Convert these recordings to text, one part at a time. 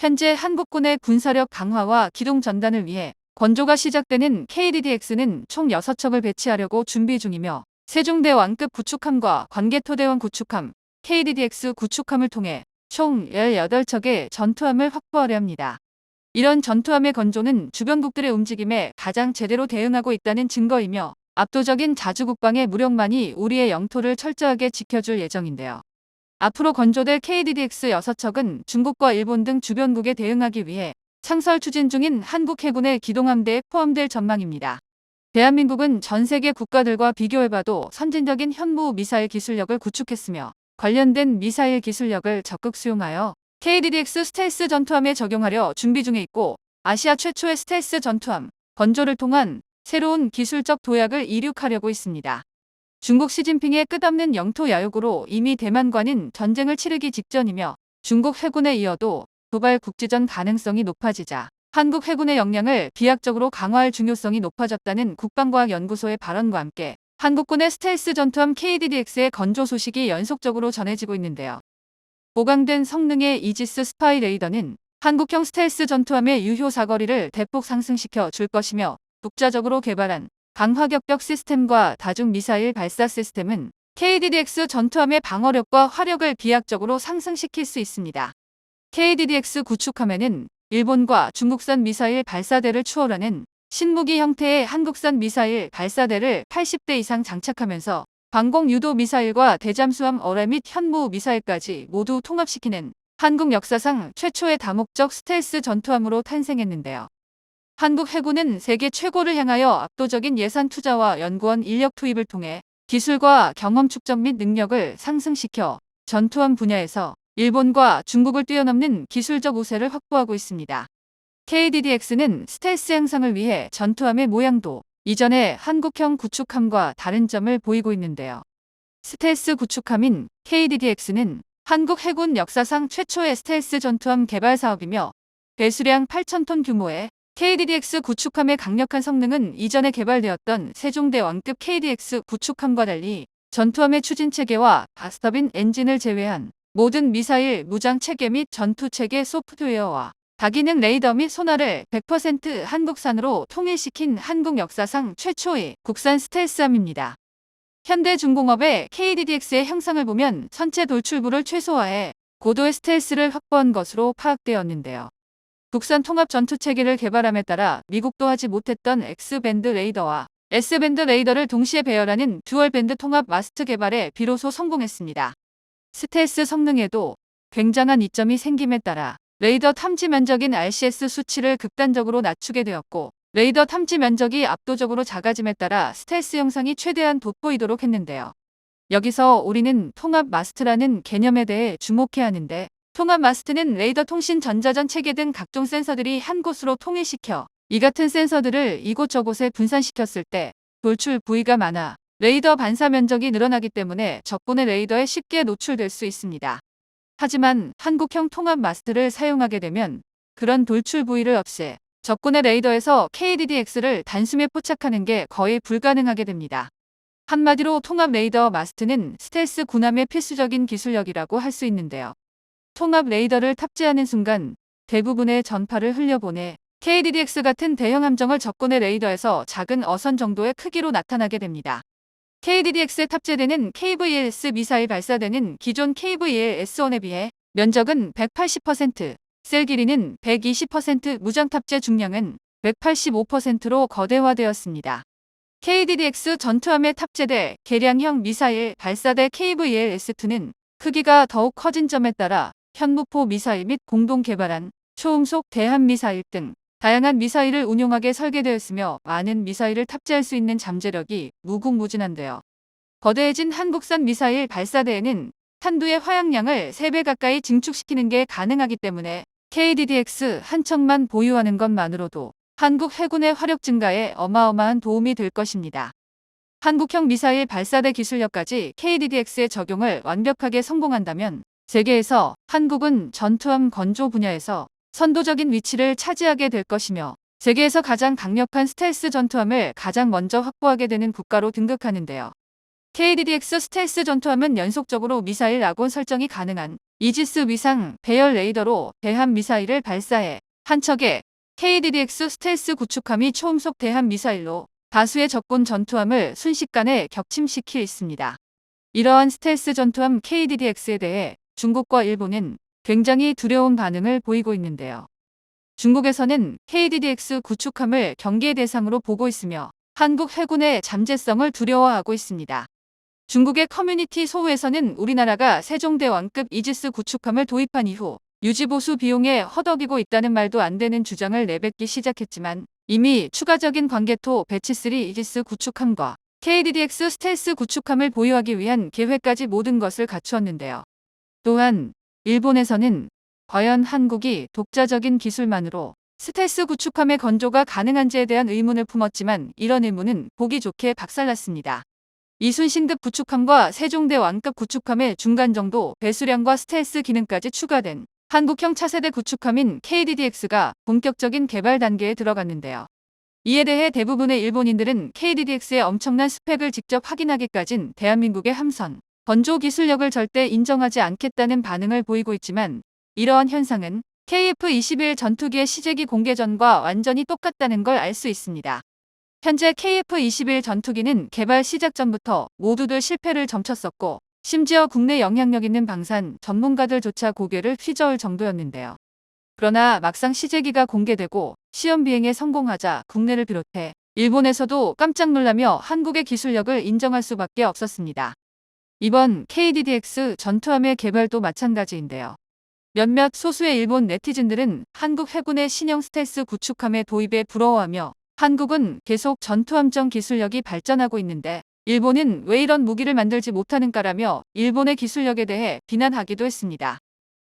현재 한국군의 군사력 강화와 기동 전단을 위해 건조가 시작되는 KDDX는 총 6척을 배치하려고 준비 중이며 세종대 왕급 구축함과 관계토대원 구축함, KDDX 구축함을 통해 총 18척의 전투함을 확보하려 합니다. 이런 전투함의 건조는 주변국들의 움직임에 가장 제대로 대응하고 있다는 증거이며 압도적인 자주국방의 무력만이 우리의 영토를 철저하게 지켜줄 예정인데요. 앞으로 건조될 KDDX 6척은 중국과 일본 등 주변국에 대응하기 위해 창설 추진 중인 한국 해군의 기동함대에 포함될 전망입니다. 대한민국은 전 세계 국가들과 비교해봐도 선진적인 현무 미사일 기술력을 구축했으며 관련된 미사일 기술력을 적극 수용하여 KDDX 스텔스 전투함에 적용하려 준비 중에 있고 아시아 최초의 스텔스 전투함 건조를 통한 새로운 기술적 도약을 이룩하려고 있습니다. 중국 시진핑의 끝없는 영토 야욕으로 이미 대만과는 전쟁을 치르기 직전이며 중국 해군에 이어도 도발 국지전 가능성이 높아지자 한국 해군의 역량을 비약적으로 강화할 중요성이 높아졌다는 국방과학연구소의 발언과 함께 한국군의 스텔스 전투함 KDDX의 건조 소식이 연속적으로 전해지고 있는데요. 보강된 성능의 이지스 스파이 레이더는 한국형 스텔스 전투함의 유효 사거리를 대폭 상승시켜 줄 것이며 독자적으로 개발한 강화격격 시스템과 다중 미사일 발사 시스템은 KDDX 전투함의 방어력과 화력을 비약적으로 상승시킬 수 있습니다. KDDX 구축함에는 일본과 중국산 미사일 발사대를 추월하는 신무기 형태의 한국산 미사일 발사대를 80대 이상 장착하면서 방공 유도 미사일과 대잠수함 어뢰 및 현무 미사일까지 모두 통합시키는 한국 역사상 최초의 다목적 스텔스 전투함으로 탄생했는데요. 한국 해군은 세계 최고를 향하여 압도적인 예산 투자와 연구원 인력 투입을 통해 기술과 경험 축적 및 능력을 상승시켜 전투함 분야에서 일본과 중국을 뛰어넘는 기술적 우세를 확보하고 있습니다. KDDX는 스텔스 향상을 위해 전투함의 모양도 이전의 한국형 구축함과 다른 점을 보이고 있는데요. 스텔스 구축함인 KDDX는 한국 해군 역사상 최초의 스텔스 전투함 개발 사업이며 배수량 8,000톤 규모의 KDDX 구축함의 강력한 성능은 이전에 개발되었던 세종대 왕급 KDX 구축함과 달리 전투함의 추진 체계와 가스터빈 엔진을 제외한 모든 미사일 무장 체계 및 전투 체계 소프트웨어와 다기능 레이더 및 소나를 100% 한국산으로 통일시킨 한국 역사상 최초의 국산 스텔스함입니다. 현대중공업의 KDDX의 형상을 보면 선체 돌출부를 최소화해 고도의 스텔스를 확보한 것으로 파악되었는데요. 국산 통합 전투 체계를 개발함에 따라 미국도 하지 못했던 X밴드 레이더와 S밴드 레이더를 동시에 배열하는 듀얼밴드 통합 마스트 개발에 비로소 성공했습니다. 스텔스 성능에도 굉장한 이점이 생김에 따라 레이더 탐지 면적인 RCS 수치를 극단적으로 낮추게 되었고 레이더 탐지 면적이 압도적으로 작아짐에 따라 스텔스 영상이 최대한 돋보이도록 했는데요. 여기서 우리는 통합 마스트라는 개념에 대해 주목해야 하는데 통합 마스트는 레이더 통신 전자전 체계 등 각종 센서들이 한 곳으로 통일시켜 이 같은 센서들을 이곳저곳에 분산시켰을 때 돌출 부위가 많아 레이더 반사 면적이 늘어나기 때문에 적군의 레이더에 쉽게 노출될 수 있습니다. 하지만 한국형 통합 마스트를 사용하게 되면 그런 돌출 부위를 없애 적군의 레이더에서 KDDX를 단숨에 포착하는 게 거의 불가능하게 됩니다. 한마디로 통합 레이더 마스트는 스텔스 군함의 필수적인 기술력이라고 할 수 있는데요. 통합 레이더를 탑재하는 순간 대부분의 전파를 흘려보내 KDDX 같은 대형 함정을 적군의 레이더에서 작은 어선 정도의 크기로 나타나게 됩니다. KDDX에 탑재되는 KVLS 미사일 발사대는 기존 KVL-S1에 비해 면적은 180%, 셀 길이는 120%, 무장 탑재 중량은 185%로 거대화되었습니다. KDDX 전투함에 탑재될 개량형 미사일 발사대 KVL-S2는 크기가 더욱 커진 점에 따라 현무포 미사일 및 공동 개발한 초음속 대함 미사일 등 다양한 미사일을 운용하게 설계되었으며 많은 미사일을 탑재할 수 있는 잠재력이 무궁무진한데요. 거대해진 한국산 미사일 발사대에는 탄두의 화약량을 3배 가까이 증축시키는 게 가능하기 때문에 KDDX 한 척만 보유하는 것만으로도 한국 해군의 화력 증가에 어마어마한 도움이 될 것입니다. 한국형 미사일 발사대 기술력까지 KDDX에 적용을 완벽하게 성공한다면 세계에서 한국은 전투함 건조 분야에서 선도적인 위치를 차지하게 될 것이며 세계에서 가장 강력한 스텔스 전투함을 가장 먼저 확보하게 되는 국가로 등극하는데요. KDDX 스텔스 전투함은 연속적으로 미사일 낙원 설정이 가능한 이지스 위상 배열 레이더로 대함 미사일을 발사해 한 척의 KDDX 스텔스 구축함이 초음속 대함 미사일로 다수의 적군 전투함을 순식간에 격침시킬 있습니다. 이러한 스텔스 전투함 KDDX에 대해 중국과 일본은 굉장히 두려운 반응을 보이고 있는데요. 중국에서는 KDDX 구축함을 경계 대상으로 보고 있으며 한국 해군의 잠재성을 두려워하고 있습니다. 중국의 커뮤니티 소우에서는 우리나라가 세종대왕급 이지스 구축함을 도입한 이후 유지보수 비용에 허덕이고 있다는 말도 안 되는 주장을 내뱉기 시작했지만 이미 추가적인 관개토 배치3 이지스 구축함과 KDDX 스텔스 구축함을 보유하기 위한 계획까지 모든 것을 갖추었는데요. 또한 일본에서는 과연 한국이 독자적인 기술만으로 스텔스 구축함의 건조가 가능한지에 대한 의문을 품었지만 이런 의문은 보기 좋게 박살났습니다. 이순신급 구축함과 세종대왕급 구축함의 중간 정도 배수량과 스텔스 기능까지 추가된 한국형 차세대 구축함인 KDDX가 본격적인 개발 단계에 들어갔는데요. 이에 대해 대부분의 일본인들은 KDDX의 엄청난 스펙을 직접 확인하기까진 대한민국의 함선, 건조 기술력을 절대 인정하지 않겠다는 반응을 보이고 있지만 이러한 현상은 KF-21 전투기의 시제기 공개 전과 완전히 똑같다는 걸 알 수 있습니다. 현재 KF-21 전투기는 개발 시작 전부터 모두들 실패를 점쳤었고 심지어 국내 영향력 있는 방산 전문가들조차 고개를 휘저을 정도였는데요. 그러나 막상 시제기가 공개되고 시험 비행에 성공하자 국내를 비롯해 일본에서도 깜짝 놀라며 한국의 기술력을 인정할 수밖에 없었습니다. 이번 KDDX 전투함의 개발도 마찬가지인데요. 몇몇 소수의 일본 네티즌들은 한국 해군의 신형 스텔스 구축함의 도입에 부러워하며 한국은 계속 전투함정 기술력이 발전하고 있는데 일본은 왜 이런 무기를 만들지 못하는가라며 일본의 기술력에 대해 비난하기도 했습니다.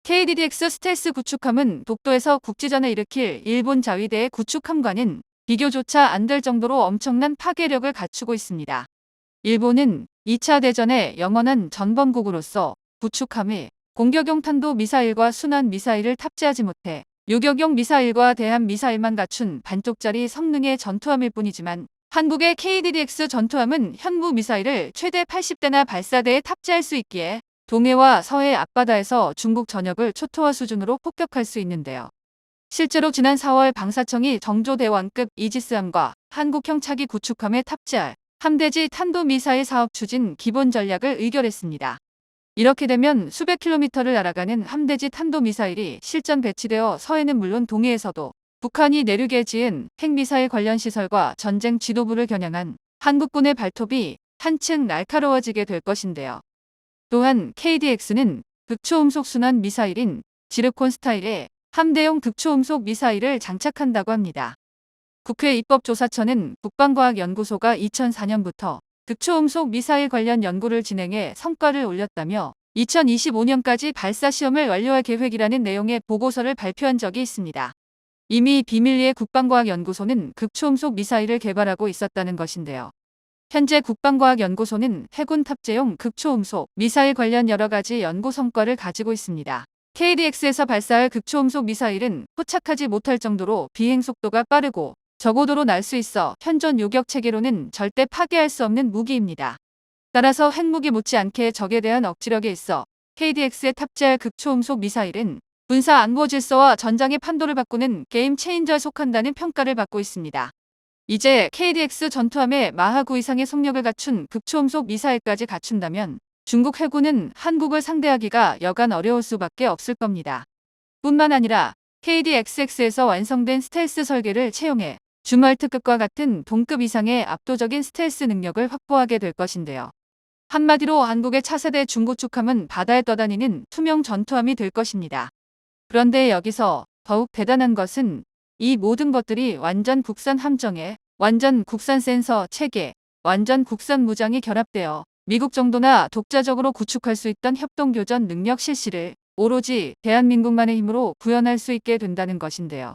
KDDX 스텔스 구축함은 독도에서 국지전을 일으킬 일본 자위대의 구축함과는 비교조차 안 될 정도로 엄청난 파괴력을 갖추고 있습니다. 일본은 2차 대전의 영원한 전범국으로서 구축함에 공격용 탄도 미사일과 순환 미사일을 탑재하지 못해 요격용 미사일과 대함 미사일만 갖춘 반쪽짜리 성능의 전투함일 뿐이지만 한국의 KDDX 전투함은 현무 미사일을 최대 80대나 발사대에 탑재할 수 있기에 동해와 서해 앞바다에서 중국 전역을 초토화 수준으로 폭격할 수 있는데요. 실제로 지난 4월 방사청이 정조대왕급 이지스함과 한국형 차기 구축함에 탑재할 함대지 탄도미사일 사업 추진 기본 전략을 의결했습니다. 이렇게 되면 수백 킬로미터를 날아가는 함대지 탄도미사일이 실전 배치되어 서해는 물론 동해에서도 북한이 내륙에 지은 핵미사일 관련 시설과 전쟁 지도부를 겨냥한 한국군의 발톱이 한층 날카로워지게 될 것인데요. 또한 KDX는 극초음속 순환 미사일인 지르콘 스타일의 함대용 극초음속 미사일을 장착한다고 합니다. 국회 입법조사처는 국방과학연구소가 2004년부터 극초음속 미사일 관련 연구를 진행해 성과를 올렸다며 2025년까지 발사 시험을 완료할 계획이라는 내용의 보고서를 발표한 적이 있습니다. 이미 비밀리에 국방과학연구소는 극초음속 미사일을 개발하고 있었다는 것인데요. 현재 국방과학연구소는 해군 탑재용 극초음속 미사일 관련 여러 가지 연구 성과를 가지고 있습니다. KDX에서 발사할 극초음속 미사일은 포착하지 못할 정도로 비행 속도가 빠르고 저고도로 날 수 있어 현존 요격 체계로는 절대 파괴할 수 없는 무기입니다. 따라서 핵무기 못지않게 적에 대한 억지력에 있어 KDX에 탑재할 극초음속 미사일은 군사 안보 질서와 전장의 판도를 바꾸는 게임 체인저에 속한다는 평가를 받고 있습니다. 이제 KDX 전투함에 마하 9 이상의 속력을 갖춘 극초음속 미사일까지 갖춘다면 중국 해군은 한국을 상대하기가 여간 어려울 수밖에 없을 겁니다. 뿐만 아니라 KDXX에서 완성된 스텔스 설계를 채용해 주말 특급과 같은 동급 이상의 압도적인 스텔스 능력을 확보하게 될 것인데요. 한마디로 한국의 차세대 중구축함은 바다에 떠다니는 투명 전투함이 될 것입니다. 그런데 여기서 더욱 대단한 것은 이 모든 것들이 완전 국산 함정에 완전 국산 센서 체계, 완전 국산 무장이 결합되어 미국 정도나 독자적으로 구축할 수 있던 협동교전 능력 실시를 오로지 대한민국만의 힘으로 구현할 수 있게 된다는 것인데요.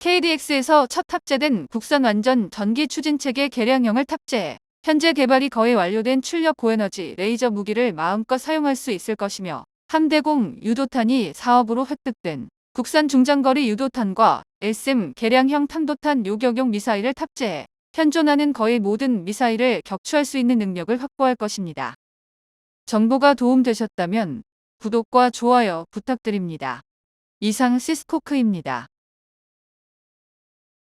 KDX에서 첫 탑재된 국산 완전 전기 추진체계 개량형을 탑재해 현재 개발이 거의 완료된 출력 고에너지 레이저 무기를 마음껏 사용할 수 있을 것이며 함대공 유도탄이 사업으로 획득된 국산 중장거리 유도탄과 SM 개량형 탄도탄 요격용 미사일을 탑재해 현존하는 거의 모든 미사일을 격추할 수 있는 능력을 확보할 것입니다. 정보가 도움되셨다면 구독과 좋아요 부탁드립니다. 이상 시스코크입니다.